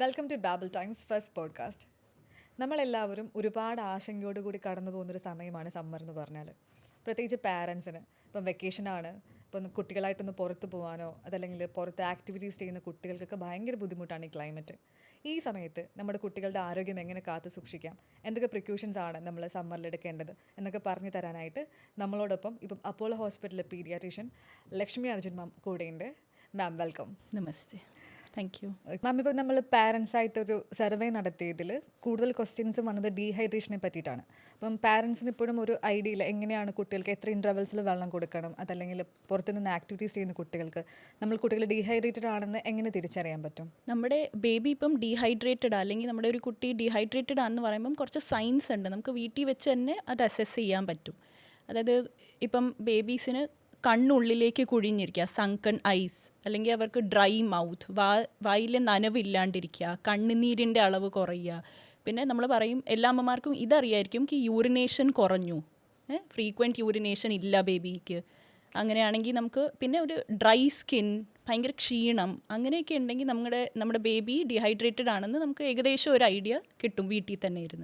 Welcome to Babble Times first podcast. നമ്മളെല്ലാവരും ഒരുപാട് ആശങ്കയോടുകൂടി കടന്നു പോകുന്നൊരു സമയമാണ് സമ്മർ എന്ന് പറഞ്ഞാൽ. പ്രത്യേകിച്ച് പാരൻസിന് ഇപ്പം വെക്കേഷനാണ്, ഇപ്പം കുട്ടികളായിട്ടൊന്ന് പുറത്ത് പോകാനോ അതല്ലെങ്കിൽ പുറത്ത് ആക്ടിവിറ്റീസ് ചെയ്യുന്ന കുട്ടികൾക്കൊക്കെ ഭയങ്കര ബുദ്ധിമുട്ടാണ് ഈ ക്ലൈമറ്റ്. ഈ സമയത്ത് നമ്മുടെ കുട്ടികളുടെ ആരോഗ്യം എങ്ങനെ കാത്തു സൂക്ഷിക്കാം, എന്തൊക്കെ പ്രിക്യൂഷൻസ് ആണ് നമ്മൾ സമ്മറിൽ എടുക്കേണ്ടത് എന്നൊക്കെ പറഞ്ഞു തരാനായിട്ട് നമ്മളോടൊപ്പം ഇപ്പം അപ്പോളോ ഹോസ്പിറ്റലിലെ പീഡിയാട്രീഷ്യൻ ലക്ഷ്മി അർജുൻ മാം കൂടെയുണ്ട്. Ma'am welcome. Namaste, thank you. Ma'am, ഇപ്പോൾ നമ്മൾ പാരൻസ് ആയിട്ടൊരു സർവേ നടത്തിയതിൽ കൂടുതൽ ക്വസ്റ്റ്യൻസ് വന്നത് ഡീഹൈഡ്രേഷനെ പറ്റിയിട്ടാണ്. അപ്പം പാരൻസിന് ഇപ്പോഴും ഒരു ഐഡിയ ഇല്ല, എങ്ങനെയാണ് കുട്ടികൾക്ക് എത്ര ഇൻ്റർവെൽസിൽ വെള്ളം കൊടുക്കണം, അതല്ലെങ്കിൽ പുറത്തുനിന്ന് ആക്ടിവിറ്റീസ് ചെയ്യുന്ന കുട്ടികൾക്ക് നമ്മൾ കുട്ടികൾ ഡീഹൈഡ്രേറ്റഡ് ആണെന്ന് എങ്ങനെ തിരിച്ചറിയാൻ പറ്റും? നമ്മുടെ ബേബി ഇപ്പം ഡീഹൈഡ്രേറ്റഡ് അല്ലെങ്കിൽ നമ്മുടെ ഒരു കുട്ടി ഡീഹൈഡ്രേറ്റഡ് ആണെന്ന് പറയുമ്പം കുറച്ച് സൈൻസ് ഉണ്ട്, നമുക്ക് വീട്ടിൽ വെച്ച് തന്നെ അത് അസസ് ചെയ്യാൻ പറ്റും. അതായത് ഇപ്പം ബേബീസിന് കണ്ണുള്ളിലേക്ക് കുഴിഞ്ഞിരിക്കുക, സങ്കൺ ഐസ്, അല്ലെങ്കിൽ അവർക്ക് ഡ്രൈ മൗത്ത്, വായിൽ നനവില്ലാണ്ടിരിക്കുക, കണ്ണുനീരിൻ്റെ അളവ് കുറയുക. പിന്നെ നമ്മൾ പറയും, എല്ലാ അമ്മമാർക്കും ഇതറിയായിരിക്കും, യൂറിനേഷൻ കുറഞ്ഞു, ഫ്രീക്വൻറ്റ് യൂറിനേഷൻ ഇല്ല ബേബിക്ക്. അങ്ങനെയാണെങ്കിൽ നമുക്ക് പിന്നെ ഒരു ഡ്രൈ സ്കിൻ, ഭയങ്കര ക്ഷീണം, അങ്ങനെയൊക്കെ ഉണ്ടെങ്കിൽ നമ്മുടെ ബേബി ഡീഹൈഡ്രേറ്റഡ് ആണെന്ന് നമുക്ക് ഏകദേശം ഒരു ഐഡിയ കിട്ടും വീട്ടിൽ തന്നെ ഇരുന്ന്.